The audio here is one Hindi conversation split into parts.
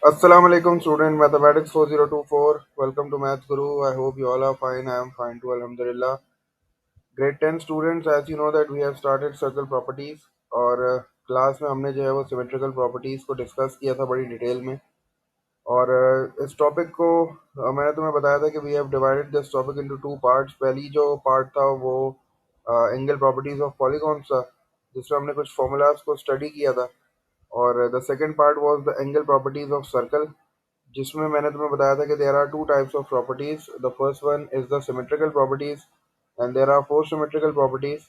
Assalamu alaikum student mathematics 4024. Welcome to Maths Guru. I hope you all are fine. I am fine too, alhamdulillah. Grade 10 students, as you know that we have started circle properties और क्लास में हमने जो है वो सिमेट्रिकल प्रॉपर्टीज को डिस्कस किया था बड़ी डिटेल में। और इस टॉपिक को मैंने तुम्हें बताया था कि we have divided this topic into two parts. पहली जो पार्ट था वो एंगल प्रॉपर्टीज ऑफ पॉलीगॉन्स था, जिसमें हमने कुछ फॉर्मूलाज को स्टडी किया था। और the second part was the angle properties of circle, जिसमें मैंने तुम्हें बताया था कि there are two types of properties. The first one is the symmetrical properties and there are four symmetrical properties,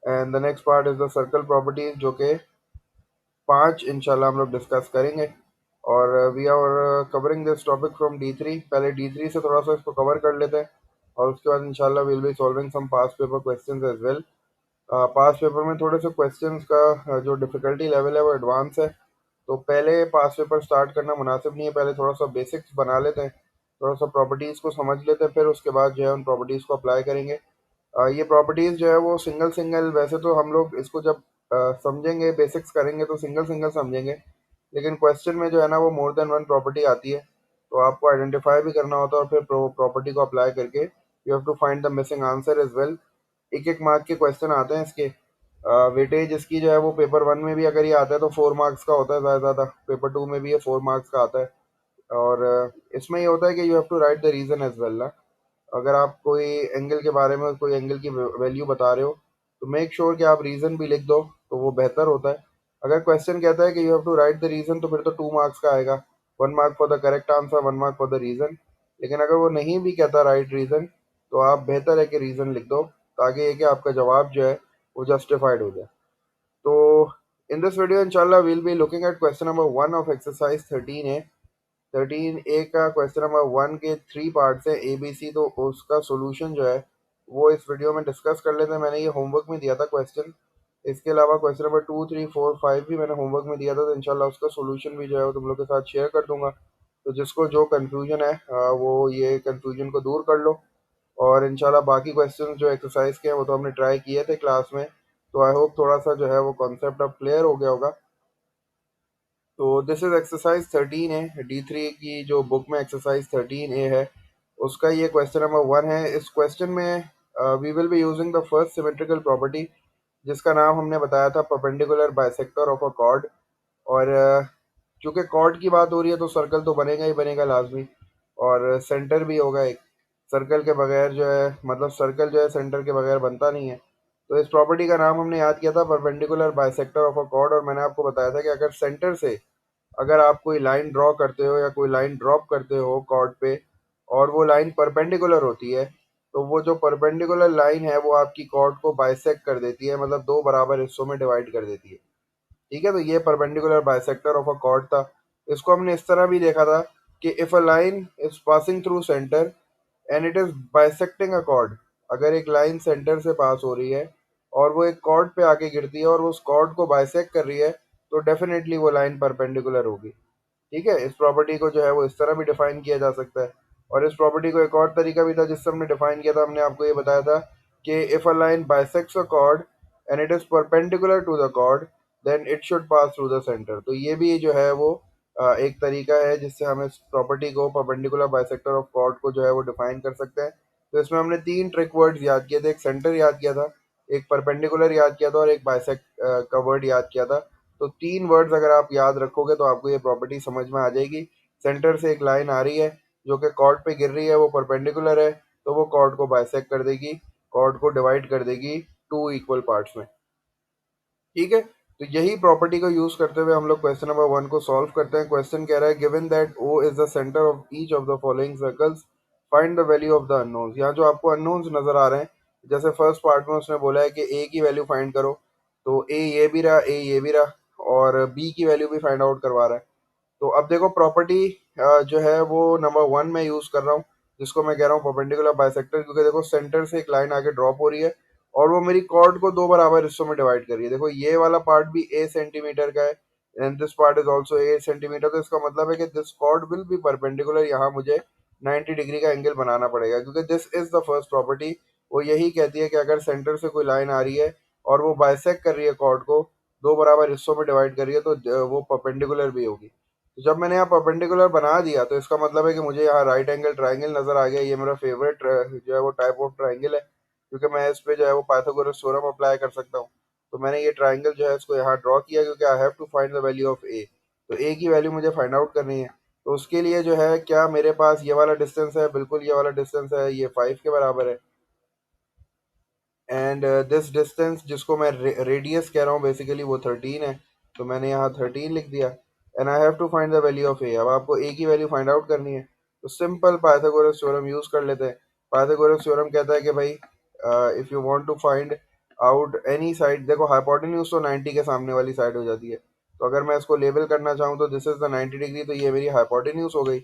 and the next part is the circle properties, जो कि पांच इंशाल्लाह हम लोग डिस्कस करेंगे। और we are covering this topic from डी3। पहले डी3 से थोड़ा सा इसको कवर कर लेते हैं और उसके बाद इंशाल्लाह will be solving some past paper questions as well. Past paper में थोड़े से क्वेश्चंस का जो डिफिकल्टी लेवल है वो एडवांस है, तो पहले पास पेपर स्टार्ट करना मुनासिब नहीं है। पहले थोड़ा सा बेसिक्स बना लेते हैं, थोड़ा सा प्रॉपर्टीज़ को समझ लेते हैं, फिर उसके बाद जो है उन प्रॉपर्टीज़ को अप्लाई करेंगे। ये प्रॉपर्टीज़ जो है वो सिंगल सिंगल, वैसे तो हम लोग इसको जब समझेंगे, बेसिक्स करेंगे तो सिंगल सिंगल समझेंगे, लेकिन क्वेश्चन में जो है ना वो मोर देन वन प्रॉपर्टी आती है, तो आपको आइडेंटिफाई भी करना होता है और फिर प्रॉपर्टी को अप्लाई करके you have to find the missing answer as well. एक एक मार्क के क्वेश्चन आते हैं इसके। वेटेज इसकी जो है वो पेपर वन में भी अगर ये आता है तो 4 मार्क्स का होता है ज़्यादा ज़्यादा, पेपर टू में भी ये 4 मार्क्स का आता है। और इसमें ये होता है कि you have to write the reason as well ना। अगर आप कोई एंगल के बारे में कोई एंगल की वैल्यू बता रहे हो तो मेक श्योर कि आप रीज़न भी लिख दो, तो वो बेहतर होता है। अगर क्वेश्चन कहता है कि you have to write the reason तो फिर तो 2 मार्क्स का आएगा, 1 mark for the correct answer, 1 mark for the reason. लेकिन अगर वो नहीं भी कहता राइट रीज़न, तो आप बेहतर है कि रीज़न लिख दो, ताकि ये कि आपका जवाब जो है वो जस्टिफाइड हो जाए। तो इन दिस वीडियो इंशाल्लाह will be looking at question number 1 of exercise 13 A. 13 A का क्वेश्चन नंबर 1 के 3 पार्ट्स है ए बी सी, तो उसका सोल्यूशन जो है वो इस वीडियो में डिस्कस कर लेते हैं। मैंने ये होमवर्क में दिया था क्वेश्चन, इसके अलावा क्वेश्चन नंबर 2 3 4 5 भी मैंने होमवर्क में दिया था, तो इंशाल्लाह उसका सोल्यूशन भी जो है वो तुम लोग के साथ शेयर कर दूंगा। तो जिसको जो कंफ्यूजन है वो ये कंफ्यूजन को दूर कर लो। और इंशाल्लाह बाकी क्वेश्चन जो एक्सरसाइज के हैं वो तो हमने ट्राई किए थे क्लास में, तो आई होप थोड़ा सा जो है वो कॉन्सेप्ट अब क्लियर हो गया होगा। तो this is exercise 13 A, D3 की जो बुक में एक्सरसाइज 13 ए है उसका ये क्वेश्चन नंबर 1 है। इस क्वेश्चन में we will be using the first symmetrical property, जिसका नाम हमने बताया था perpendicular bisector of a chord. और चूंकि कॉर्ड की बात हो रही है तो सर्कल तो बनेगा ही बनेगा लाजमी, और सेंटर भी होगा एक। सर्कल के बगैर जो है, मतलब सर्कल जो है सेंटर के बगैर बनता नहीं है। तो इस प्रॉपर्टी का नाम हमने याद किया था perpendicular bisector of a chord, और मैंने आपको बताया था कि अगर सेंटर से अगर आप कोई लाइन ड्रॉ करते हो या कोई लाइन ड्रॉप करते हो कॉर्ड पे, और वो लाइन परपेंडिकुलर होती है, तो वो जो परपेंडिकुलर लाइन है वो आपकी कॉर्ड को बाइसेक्ट कर देती है, मतलब दो बराबर हिस्सों में डिवाइड कर देती है। ठीक है, तो ये perpendicular bisector of a cord था। इसको हमने इस तरह भी देखा था कि if a line is passing through centre and it is bisecting a cord, अगर एक लाइन सेंटर से पास हो रही है और वो एक कॉर्ड पे आके गिरती है और वो उस कॉर्ड को बाइसेक्ट कर रही है, तो डेफिनेटली वो लाइन परपेंडिकुलर होगी। ठीक है, इस प्रॉपर्टी को जो है वो इस तरह भी डिफाइन किया जा सकता है। और इस प्रॉपर्टी को एक और तरीका भी था जिससे हमने डिफाइन किया था, हमने आपको ये बताया था कि if a line bisects a chord and it is perpendicular to the chord then it should pass through the centre. तो ये भी जो है वो एक तरीका है जिससे हम इस प्रॉपर्टी को परपेंडिकुलर बाइसेक्टर ऑफ कॉर्ड को जो है वो डिफाइन कर सकते हैं। तो इसमें हमने तीन ट्रिक वर्ड्स याद किए थे, एक सेंटर याद किया था, एक परपेंडिकुलर याद किया था, और एक बाइसेक्ट का वर्ड याद किया था। तो तीन वर्ड्स अगर आप याद रखोगे तो आपको ये प्रॉपर्टी समझ में आ जाएगी। सेंटर से एक लाइन आ रही है जो कि कॉर्ड पे गिर रही है, वो परपेंडिकुलर है, तो वो कॉर्ड को बाइसेक्ट कर देगी, कॉर्ड को डिवाइड कर देगी टू इक्वल पार्ट्स में। ठीक है, तो यही प्रॉपर्टी को यूज करते हुए हम लोग क्वेश्चन नंबर 1 को सॉल्व करते हैं। क्वेश्चन कह रहा है given that O is the centre of each of the following circles, find the value of the unknowns. यहाँ जो आपको अननोन्स नजर आ रहे हैं, जैसे फर्स्ट पार्ट में उसने बोला है कि ए की वैल्यू फाइंड करो, तो ए ये भी रहा, ए ये भी रहा, और बी की वैल्यू भी फाइंड आउट करवा रहा है। तो अब देखो प्रॉपर्टी जो है वो नंबर 1 में यूज कर रहा हूँ, जिसको मैं कह रहा हूँ परपेंडिकुलर बाइसेक्टर, क्योंकि देखो सेंटर से एक लाइन आगे ड्रॉप हो रही है और वो मेरी कॉर्ड को दो बराबर हिस्सों में डिवाइड कर रही है। देखो ये वाला पार्ट भी ए सेंटीमीटर का है and this part is also a centimetre, तो इसका मतलब है कि this cord will be perpendicular. यहाँ मुझे 90 डिग्री का एंगल बनाना पड़ेगा, क्योंकि this is the first property. वो यही कहती है कि अगर सेंटर से कोई लाइन आ रही है और वो बाइसेक्ट कर रही है कॉर्ड को, दो बराबर हिस्सों में डिवाइड कर रही है, तो वो परपेंडिकुलर भी होगी। तो जब मैंने यहाँ परपेंडिकुलर बना दिया तो इसका मतलब है कि मुझे यहाँ राइट एंगल ट्राइंगल नजर आ गया। ये मेरा फेवरेट जो है वो टाइप ऑफ ट्राइंगल है, क्योंकि मैं इस पे जो है वो पाइथागोरस थ्योरम अप्लाई कर सकता हूँ। तो मैंने ये ट्राइंगल जो है इसको यहाँ ड्रॉ किया, क्योंकि I have to find the value of A. तो ए की वैल्यू मुझे फाइंड आउट करनी है। तो उसके लिए जो है क्या मेरे पास ये वाला डिस्टेंस है, बिल्कुल ये वाला डिस्टेंस है, ये 5 के बराबर है। एंड दिस डिस्टेंस जिसको मैं रेडियस कह रहा हूँ बेसिकली वो 13 है। तो मैंने यहाँ 13 लिख दिया। And I have to find the value of A. अब आपको ए की वैल्यू फाइंड आउट करनी है, तो सिंपल पाइथागोरस थ्योरम यूज कर लेते हैं। पाइथागोरस थ्योरम कहता है कि भाई if you want to find out any side, देखो हाइपोटेन्यूज तो 90 के सामने वाली साइड हो जाती है। तो अगर मैं इसको लेबल करना चाहूँ तो दिस इज द 90 डिग्री, तो ये मेरी हाइपोटेन्यूज हो गई।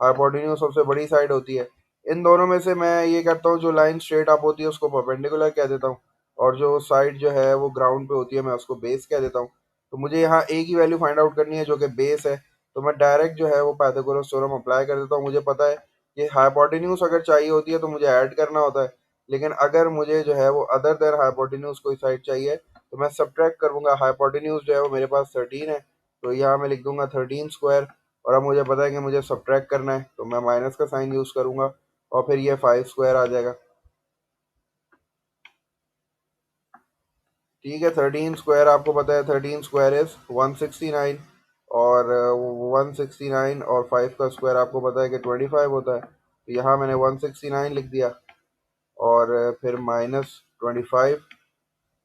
हाइपोटेन्यूज सबसे बड़ी साइड होती है। इन दोनों में से मैं ये करता हूँ, जो लाइन स्ट्रेट अप होती है उसको परपेंडिकुलर कह देता हूँ, और जो साइड जो है वो ग्राउंड पे होती है मैं उसको बेस कह देता हूँ। तो मुझे यहाँ ए की वैल्यू फाइंड आउट करनी है जो कि बेस है। तो मैं डायरेक्ट जो है वो पाइथागोरस थ्योरम अप्लाई कर देता हूँ। मुझे पता है कि हाइपोटेन्यूज अगर चाहिए होती है तो मुझे ऐड करना होता है, लेकिन अगर मुझे जो है वो अदर देन हाइपोटेन्यूज कोई साइड चाहिए तो मैं सब्ट्रैक्ट करूंगा। हाइपोटेन्यूज जो है वो मेरे पास 13 है, तो यहाँ मैं लिख दूंगा 13 स्क्वायर। और अब मुझे पता है कि मुझे सब्ट्रैक्ट करना है, तो मैं माइनस का साइन यूज करूंगा, और फिर ये 5 स्क्वायर आ जाएगा। ठीक है, 13 स्क्वायर आपको पता है, 13 स्क्वायर इज 169। और 169 और 5 का स्क्वायर आपको पता है कि 25 होता है। तो यहाँ मैंने 169 लिख दिया, और फिर -25।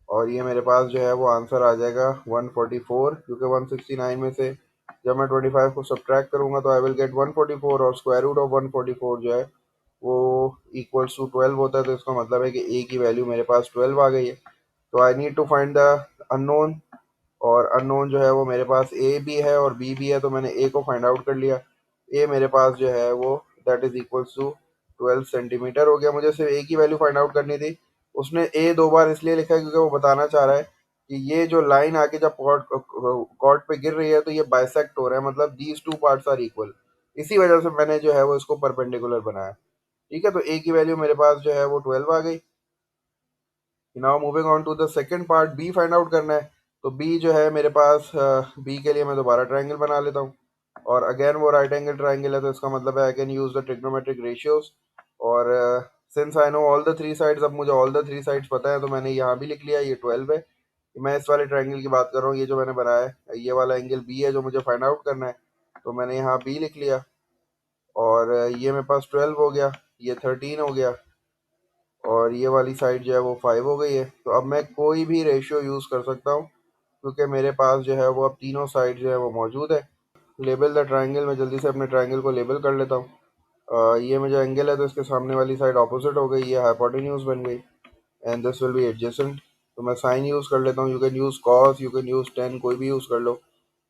और ये मेरे पास जो है वो आंसर आ जाएगा 144, क्योंकि 169 में से जब मैं 25 को सब्ट्रैक्ट करूंगा तो आई विल गेट 144, और स्क्वायर रूट ऑफ 144 जो है वो इक्वल्स टू 12 होता है। तो इसका मतलब है कि ए की वैल्यू मेरे पास 12 आ गई है। तो I need to find the unknown, और अननोन जो है वो मेरे पास ए भी है और बी भी है। तो मैंने ए को फाइंड आउट कर लिया। ए मेरे पास जो है वो that is equals to 12 centimetre हो गया। मुझे सिर्फ ए की वैल्यू फाइंड आउट करनी थी। उसने ए दो बार इसलिए लिखा है क्योंकि वो बताना चाह रहा है कि ये जो लाइन आके जब कॉर्ड कॉर्ड पे गिर रही है तो ये बाइसेक्ट हो रहा है, मतलब these two parts are equal. इसी वजह से मैंने जो है वो इसको परपेंडिकुलर बनाया। ठीक है, तो ए की वैल्यू मेरे पास जो है वो 12 आ गई। Now moving on to the second part, B find out करना है। तो बी जो है मेरे पास, बी के लिए मैं दोबारा ट्रायंगल बना लेता हूँ। और अगेन वो राइट एंगल ट्रायंगल है, तो इसका मतलब है I can use the trigonometric ratios. और since I know all the three sides, अब मुझे ऑल द थ्री साइड्स पता है, तो मैंने यहाँ भी लिख लिया ये 12 है। मैं इस वाले ट्रायंगल की बात कर रहा हूँ, ये जो मैंने बनाया है ये वाला एंगल बी है जो मुझे फाइंड आउट करना है। तो मैंने यहाँ बी लिख लिया, और ये मेरे पास 12 हो गया, ये 13 हो गया, और ये वाली साइड जो है वो 5 हो गई है। तो अब मैं कोई भी रेशियो यूज़ कर सकता हूँ, क्योंकि मेरे पास जो है वो अब तीनों साइड जो है वो मौजूद है। लेबल द ट्रायंगल, मैं जल्दी से अपने ट्रायंगल को लेबल कर लेता हूँ। ये मुझे एंगल है तो इसके सामने वाली साइड ऑपोजिट हो गई, ये हाइपोटेन्यूज बन गई। And this will B adjacent. तो मैं साइन यूज़ कर लेता हूँ, you can use cos, you can use ten, कोई भी यूज़ कर लो।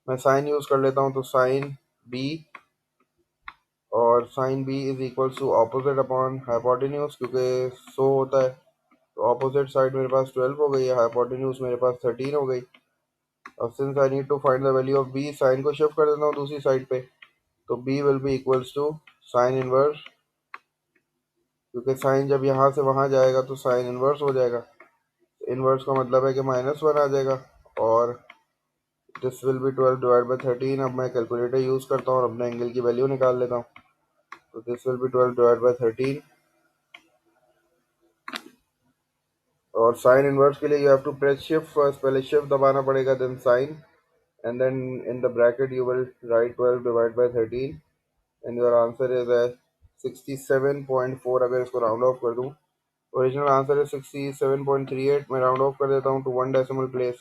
मैं साइन यूज़ कर लेता हूँ, तो साइन बी, और sine B is equals to opposite upon hypotenuse, क्योंकि सो होता है। तो ऑपोजिट साइड मेरे पास 12 हो गई है, हाइपोटेन्यूज मेरे पास 13 हो गई। अब since I need to find the value of B, sine को शिफ्ट कर देता हूँ दूसरी साइड पे। तो B will be equals to sine inverse, क्योंकि साइन जब यहाँ से वहाँ जाएगा तो साइन इनवर्स हो जाएगा। इनवर्स का मतलब है कि -1 आ जाएगा। और this will be 12 divide by 13। अब मैं कैलकुलेटर यूज़ करता हूँ और अपने एंगल की वैल्यू निकाल लेता हूँ। तो this will be 12 divide by 13। और साइन इनवर्स के लिए you have to press shift first, पहले शिफ्ट दबाना पड़ेगा, then sine, and then in the bracket you will write 12 divided by 13, and your answer is 67.4। अगर इसको राउंड ऑफ कर दूं, ओरिजिनल आंसर है 67.38, मैं राउंड ऑफ कर देता हूँ टू वन डेसिमल प्लेस।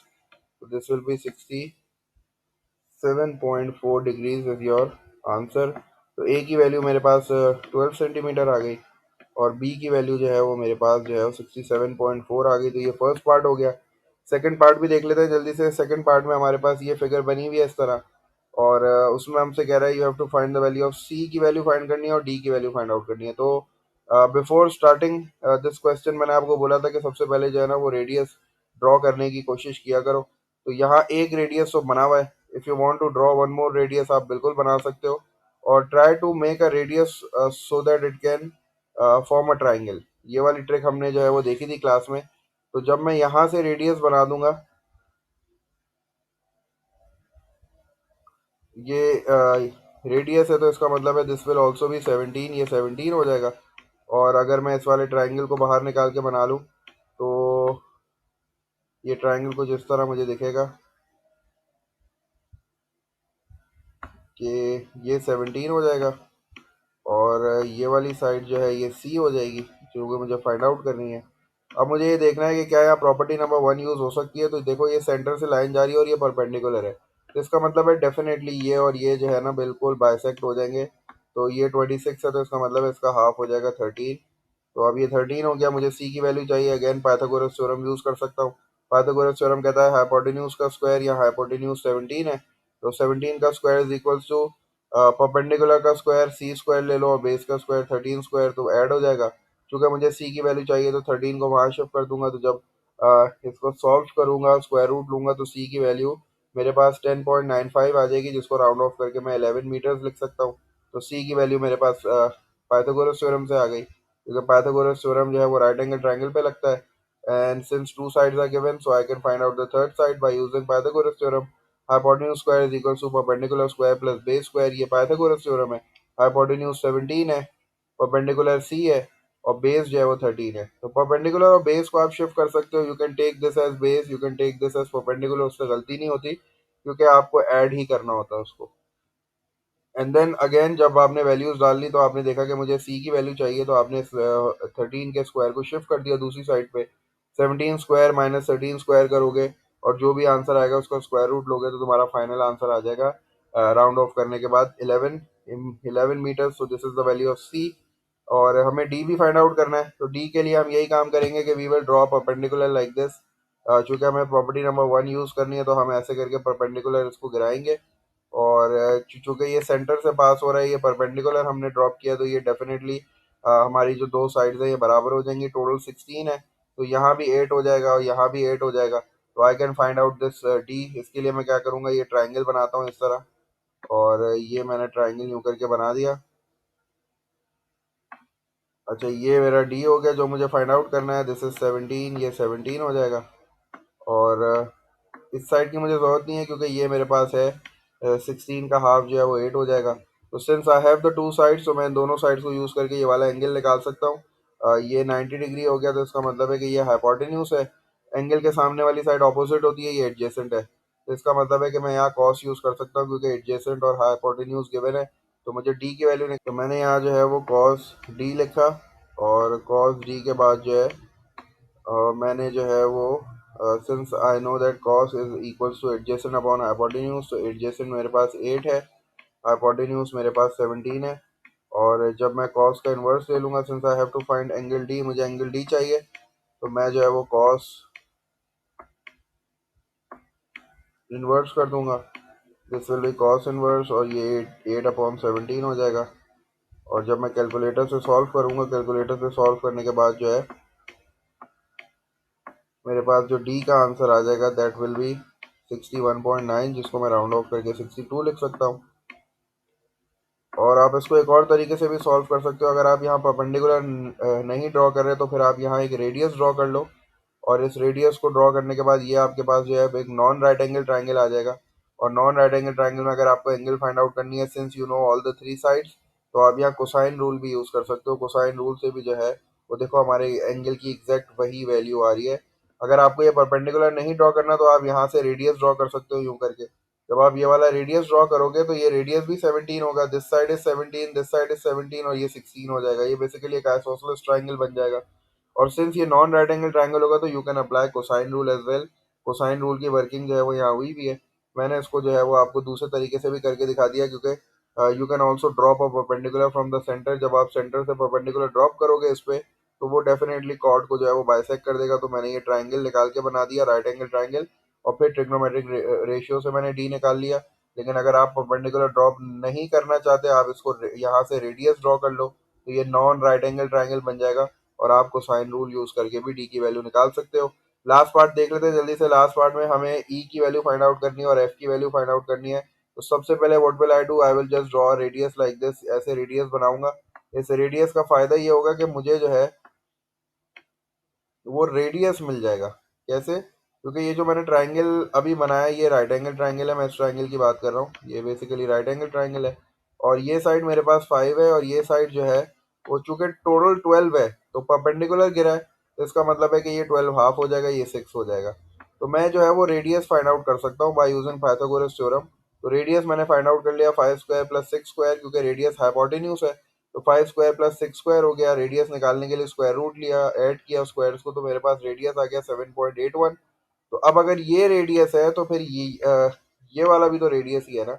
तो this will B 67.4 degrees is your answer. तो ए की वैल्यू मेरे पास 12 सेंटीमीटर आ गई, और बी की वैल्यू जो है वो मेरे पास जो है 67.4 आ गई। तो ये फर्स्ट पार्ट हो गया। सेकंड पार्ट भी देख लेते हैं जल्दी से। सेकंड पार्ट में हमारे पास ये फिगर बनी हुई है इस तरह, और उसमें हमसे कह रहा है you have to find the value of C, की वैल्यू फाइंड करनी है और डी की वैल्यू फाइंड आउट करनी है। तो बिफोर स्टार्टिंग दिस क्वेश्चन मैंने आपको बोला था कि सबसे पहले जो है ना वो रेडियस ड्रॉ करने की कोशिश किया करो। तो यहाँ एक रेडियस तो बना हुआ है, if you want to draw one more radius आप बिल्कुल बना सकते हो। और try to make a radius so that it can form a triangle. ये वाली ट्रिक हमने जो है वो देखी थी क्लास में। तो जब मैं यहाँ से रेडियस बना दूंगा, ये रेडियस है तो इसका मतलब है दिस विल ऑल्सो भी 17, ये 17 हो जाएगा। और अगर मैं इस वाले ट्राइंगल को बाहर निकाल के बना लूँ तो ये ट्राइंगल कुछ इस तरह मुझे दिखेगा कि ये 17 हो जाएगा, और ये वाली साइड जो है ये सी हो जाएगी, जो कि मुझे फाइंड आउट करनी है। अब मुझे ये देखना है कि क्या यहाँ प्रॉपर्टी नंबर 1 यूज़ हो सकती है। तो देखो ये सेंटर से लाइन जा रही है और ये परपेंडिकुलर है, तो इसका मतलब है डेफिनेटली ये और ये जो है ना बिल्कुल बाइसेक्ट हो जाएंगे। तो ये 26 है तो इसका मतलब है इसका हाफ हो जाएगा 13। तो अब ये 13 हो गया, मुझे सी की वैल्यू चाहिए। अगेन पाइथागोरस थ्योरम यूज़ कर सकता हूँ। पाइथागोरस थ्योरम कहता है हाइपोटेन्यूज का स्क्वायर, या हाइपोटेन्यूज 17 है तो 17 का square is equals to perpendicular का स्क्वायर, सी स्क्वायर ले लो, और बेस का स्क्वायर 13 स्क्वायर, तो ऐड हो जाएगा। क्योंकि मुझे सी की वैल्यू चाहिए तो 13 को वहाँ शिफ्ट कर दूंगा। तो जब इसको सॉल्व करूंगा, स्क्वायर रूट लूंगा, तो सी की वैल्यू मेरे पास 10.95 आ जाएगी, जिसको राउंड ऑफ करके मैं 11 मीटर्स लिख सकता हूँ। तो सी की वैल्यू मेरे पास पाइथागोरस थ्योरम से आ गई, क्योंकि पाइथागोरस थ्योरम जो है वो राइट एंगल ट्रायंगल पे लगता है। And since two sides are given, so I can find out the third side by using Pythagoras theorem. Hypotenuse square is equal to perpendicular square plus base square, ये पाइथागोरस थ्योरम है। हाइपोटेन्यूज 17 है, परपेंडिकुलर सी है, और बेस जो है वो 13 है। तो परपेंडिकुलर और बेस को आप शिफ्ट कर सकते हो। You can take this as base, you can take this as perpendicular, उससे गलती नहीं होती, क्योंकि आपको ऐड ही करना होता है उसको। एंड देन अगेन जब आपने वैल्यूज डाल ली तो आपने देखा कि मुझे सी की वैल्यू चाहिए, तो आपने 13 के स्क्वायर को शिफ्ट कर दिया दूसरी साइड पे। 17 स्क्वायर माइनस 13 स्क्वायर करोगे और जो भी आंसर आएगा उसका स्क्वायर रूट लोगे, तो तुम्हारा फाइनल आंसर आ जाएगा राउंड ऑफ करने के बाद 11 meter. So this is the value of C. और हमें डी भी फाइंड आउट करना है, तो डी के लिए हम यही काम करेंगे कि we will draw perpendicular like this. चूंकि हमें प्रॉपर्टी नंबर 1 यूज करनी है, तो हम ऐसे करके परपेंडिकुलर इसको गिराएंगे। और चूंकि ये सेंटर से पास हो रहा है, ये परपेंडिकुलर हमने ड्रॉप किया, तो ये डेफिनेटली हमारी जो दो साइड्स है ये बराबर हो जाएंगी। टोटल 16 है, तो यहाँ भी 8 हो जाएगा और यहाँ भी 8 हो जाएगा। तो आई can find out this D. इसके लिए मैं क्या करूँगा, ये ट्राइंगल बनाता हूँ इस तरह, और ये मैंने ट्राइंगल यूँ करके बना दिया। अच्छा, ये मेरा डी हो गया जो मुझे फाइंड आउट करना है। दिस इज 17, ये 17 हो जाएगा। और इस साइड की मुझे ज़रूरत नहीं है, क्योंकि ये मेरे पास है 16 का हाफ जो है वो 8 हो जाएगा। तो since I have the two sides, तो मैं दोनों साइड्स को यूज़ करके ये वाला एंगल निकाल सकता हूँ। ये 90 डिग्री हो गया, तो इसका मतलब है कि ये हाइपोटेन्यूज है। एंगल के सामने वाली साइड ऑपोजिट होती है, ये एडजेसेंट है। तो इसका मतलब है कि मैं यहाँ कॉस यूज़ कर सकता हूँ, क्योंकि एडजेसेंट और हाइपोटेन्यूज गिवन है। तो मुझे डी की वैल्यू, तो मैंने यहाँ जो है वो कॉस डी लिखा, और कॉस डी के बाद जो है मैंने जो है वो since I know that cos is equals two adjacent upon hypotenuse, तो एडजेसेंट मेरे पास 8 है, हाइपोटेन्यूज मेरे पास 17 है। और जब मैं कॉस का इन्वर्स ले लूँगा, since I have to find angle D, मुझे एंगल डी चाहिए, तो मैं जो है वो कॉस इन्वर्स कर दूंगा। This will B cos inverse, और ये 8/17 हो जाएगा। और जब मैं कैलकुलेटर से सॉल्व करूंगा, कैलकुलेटर से सॉल्व करने के बाद जो है मेरे पास जो डी का आंसर आ जाएगा दैट विल बी 61.9, जिसको मैं राउंड ऑफ करके 62 लिख सकता हूँ। और आप इसको एक और तरीके से भी सॉल्व कर सकते हो। अगर आप यहाँ परपेंडिकुलर नहीं ड्रॉ कर रहे, तो फिर आप यहाँ एक रेडियस ड्रॉ कर लो, और इस रेडियस को ड्रॉ करने के बाद ये आपके पास जो है एक नॉन राइट एंगल ट्राइंगल आ जाएगा। और नॉन राइट एंगल ट्राइंगल में अगर आपको एंगल फाइंड आउट करनी है, since you know all the three sides, तो आप यहाँ कोसाइन रूल भी यूज़ कर सकते हो। कोसाइन रूल से भी जो है वो देखो हमारे एंगल की एग्जैक्ट वही वैल्यू आ रही है। अगर आपको ये परपेंडिकुलर नहीं ड्रॉ करना, तो आप यहाँ से रेडियस ड्रॉ कर सकते हो यूँ करके। जब आप ये वाला रेडियस ड्रॉ करोगे, तो ये रेडियस भी 17 होगा। This side is 17, this side is 17, और ये 16 हो जाएगा। ये बेसिकली एक आइसोसेलेस ट्राइंगल बन जाएगा। और सिंस ये नॉन राइट एंगल ट्राइंगल होगा, तो you can apply cosine rule as well. Cosine rule की वर्किंग जो है वो यहाँ हुई भी है। मैंने इसको जो है वो आपको दूसरे तरीके से भी करके दिखा दिया, क्योंकि you can also drop a perpendicular from the centre. जब आप सेंटर से परपेंडिकुलर ड्रॉप करोगे इस पे, तो वो डेफिनेटली कॉर्ड को जो है वो बाइसेक्ट कर देगा। तो मैंने ये ट्राइंगल निकाल के बना दिया, राइट एंगल ट्राइंगल। और फिर ट्रिग्नोमेट्रिक रेशियो से मैंने डी निकाल लिया। लेकिन अगर आप परपेंडिकुलर ड्रॉप नहीं करना चाहते, आप इसको यहाँ से रेडियस ड्रॉ कर लो, तो ये नॉन राइट एंगल ट्राइंगल बन जाएगा। और आप कोसाइन रूल यूज करके भी डी की वैल्यू निकाल सकते हो। लास्ट पार्ट देख लेते हैं जल्दी से। लास्ट पार्ट में हमें ई की वैल्यू फाइंड आउट करनी है और एफ की वैल्यू फाइंड आउट करनी है। तो सबसे पहले what will I do, I will just draw radius like this. ऐसे रेडियस बनाऊंगा। इस रेडियस का फायदा ये होगा कि मुझे जो है वो रेडियस मिल जाएगा। कैसे? क्योंकि ये जो मैंने ट्राइंगल अभी बनाया है, ये राइट एंगल ट्राइंगल है। मैं इस ट्राइंगल की बात कर रहा हूँ, ये बेसिकली राइट एंगल ट्राइंगल है। और ये साइड मेरे पास 5 है, और ये साइड जो है वो चूंकि टोटल 12 है तो परपेंडिकुलर गिरा है, तो इसका मतलब है कि ये 12 हाफ हो जाएगा, ये 6 हो जाएगा। तो मैं जो है वो रेडियस फाइंड आउट कर सकता हूँ बाय यूजिंग पाइथागोरस थ्योरम। तो रेडियस मैंने फाइंड आउट कर लिया 5 स्क्वायर प्लस 6 स्क्वायर, क्योंकि रेडियस हाइपोटेन्यूज है। तो 5 स्क्वायर प्लस 6 स्क्वायर हो गया। रेडियस निकालने के लिए स्क्वायर रूट लिया, ऐड किया स्क्वायर्स को, तो मेरे पास रेडियस आ गया 7.81। तो अब अगर ये रेडियस है तो फिर ये वाला भी तो रेडियस ही है ना।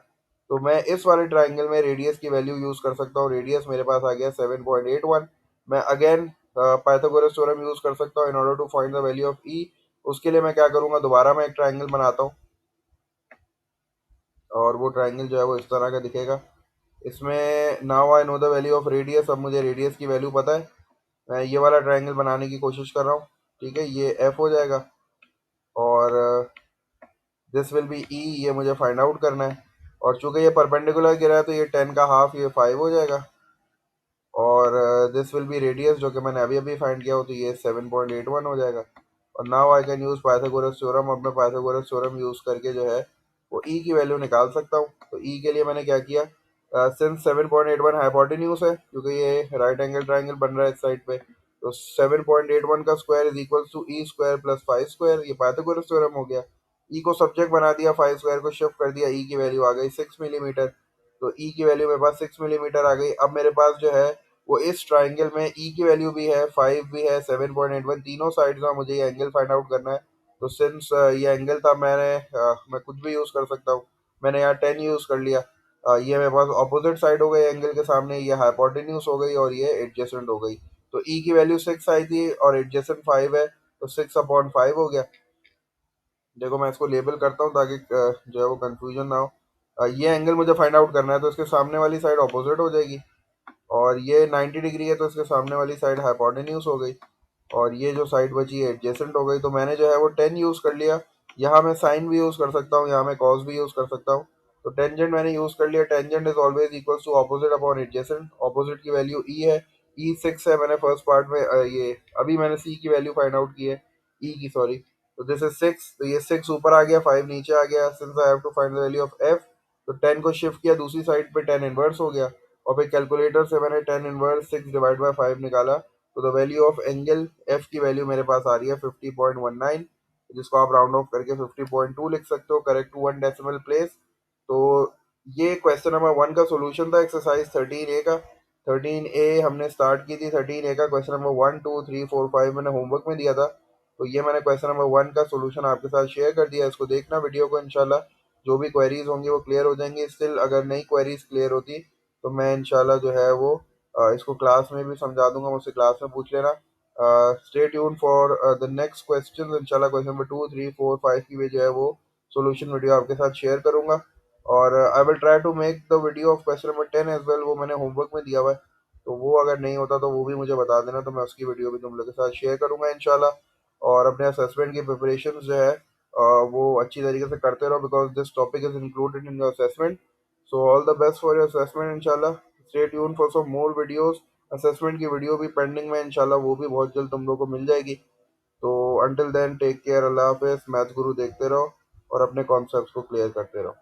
तो मैं इस वाले ट्राइंगल में रेडियस की वैल्यू यूज कर सकता हूँ। रेडियस मेरे पास आ गया 7.81। मैं अगेन पाइथागोरस थ्योरम यूज कर सकता हूँ in order to find the value of E. उसके लिए मैं क्या करूंगा, दोबारा मैं एक ट्राइंगल बनाता हूँ, और वो ट्राइंगल जो है वो इस तरह का दिखेगा। इसमें now I know the value of radius. अब मुझे रेडियस की वैल्यू पता है। मैं ये वाला ट्राइंगल बनाने की कोशिश कर रहा हूँ। ठीक है, ये एफ हो जाएगा, और दिस विल बी ई, ये मुझे फाइंड आउट करना है। और चूंकि ये परपेंडिकुलर गिरा है तो ये 10 का हाफ, ये 5 हो जाएगा। और दिस विल बी रेडियस, जो कि मैंने अभी अभी फाइंड किया हो, तो ये 7.81 हो जाएगा। और now I can use Pythagoras theorem. अब मैं पाइथागोरस थ्योरम यूज करके जो है वो ई की वैल्यू निकाल सकता हूँ। तो ई के लिए मैंने क्या किया, सिंस 7.81 हाइपोटेन्यूज है, क्योंकि ये राइट एंगल ट्राइंगल बन रहा है इस साइड पे, तो 7.81 का square is equal to E square plus 5 square. ये पाइथागोरस थ्योरम हो गया। ई को सब्जेक्ट बना दिया, 5 स्क्वायर को शिफ्ट कर दिया, ई की वैल्यू आ गई 6 मिलीमीटर। तो ई की वैल्यू मेरे पास 6 मिलीमीटर आ गई। अब मेरे पास जो है वो इस ट्राइंगल में ई की वैल्यू भी है, 5 भी है, 7.81, तीनों साइड का मुझे ये एंगल फाइंड आउट करना है। तो सिंस ये एंगल था, मैं कुछ भी यूज कर सकता हूँ। मैंने यहाँ 10 यूज कर लिया। ये मेरे पास ऑपोजिट साइड हो गई एंगल के सामने, ये हाइपोटेन्यूज हो गई और ये एडजेसेंट हो गई। तो ई की वैल्यू 6 आई थी और एडजेसेंट 5 है, तो 6/5 हो गया। देखो मैं इसको लेबल करता हूँ ताकि जो है वो कंफ्यूजन ना हो। ये एंगल मुझे फाइंड आउट करना है, तो इसके सामने वाली साइड ऑपोजिट हो जाएगी। और ये 90 डिग्री है, तो इसके सामने वाली साइड हाइपोटेन्यूज हो गई। और ये जो साइड बची है एडजेसेंट हो गई। तो मैंने जो है वो 10 यूज कर लिया। यहाँ मैं साइन भी यूज कर सकता हूँ, यहाँ मैं कॉस भी यूज कर सकता हूँ। तो टेंजेंट मैंने यूज कर लिया। Tangent is always equal to opposite upon adjacent. Opposite की वैल्यू ई है, ई 6 है। मैंने फर्स्ट पार्ट में ये अभी मैंने सी की वैल्यू फाइंड आउट की है, ई की सॉरी। तो दिस इज 6, तो ये 6 ऊपर आ गया, 5 नीचे आ गया। Since I have to find the value of F, तो 10 को शिफ्ट किया दूसरी साइड पे, 10 इनवर्स हो गया। और फिर कैलकुलेटर से मैंने 10 इनवर्स 6 डिवाइड बाय 5 निकाला। तो the value of angle F की वैल्यू मेरे पास आ रही है 50.19, जिसको आप राउंड ऑफ करके 50.2 लिख सकते हो, करेक्ट टू 1 डेसिमल प्लेस। तो ये क्वेश्चन नंबर 1 का सोल्यूशन था, एक्सरसाइज 13 ए का। 13 ए हमने स्टार्ट की थी। 13 ए का क्वेश्चन नंबर 1 2 3 4 5 मैंने होमवर्क में दिया था। तो ये मैंने क्वेश्चन नंबर 1 का सोल्यूशन आपके साथ शेयर कर दिया। इसको देखना वीडियो को, इंशाल्लाह जो भी क्वेरीज होंगी वो क्लियर हो जाएंगी। स्टिल अगर नई क्वेरीज क्लियर होती तो मैं इंशाल्लाह जो है वो इसको क्लास में भी समझा दूंगा, मुझसे क्लास में पूछ लेना। Stay tune for the next question. इंशाल्लाह क्वेश्चन नंबर 2 3 4 5 की भी जो है वो सोल्यूशन वीडियो आपके साथ शेयर करूंगा। और I will try to make the video of question number 10 as well. वो मैंने होमवर्क में दिया हुआ है, तो वो अगर नहीं होता तो वो भी मुझे बता देना, तो मैं उसकी वीडियो भी तुम लोग के साथ शेयर करूंगा इंशाल्लाह। और अपने असेसमेंट की प्रिपरेशन जो है वो अच्छी तरीके से करते रहो, because this topic is included in your assessment. So all the best for your assessment इंशाल्लाह। Stay tune for some more videos. Assessment की वीडियो भी पेंडिंग में, इंशाल्लाह वो भी बहुत जल्द तुम लोग को मिल जाएगी। तो अंटिल देन टेक केयर, अल्लाह हाफिज़। मैथ गुरु देखते रहो और अपने कॉन्सेप्ट्स को क्लियर करते रहो।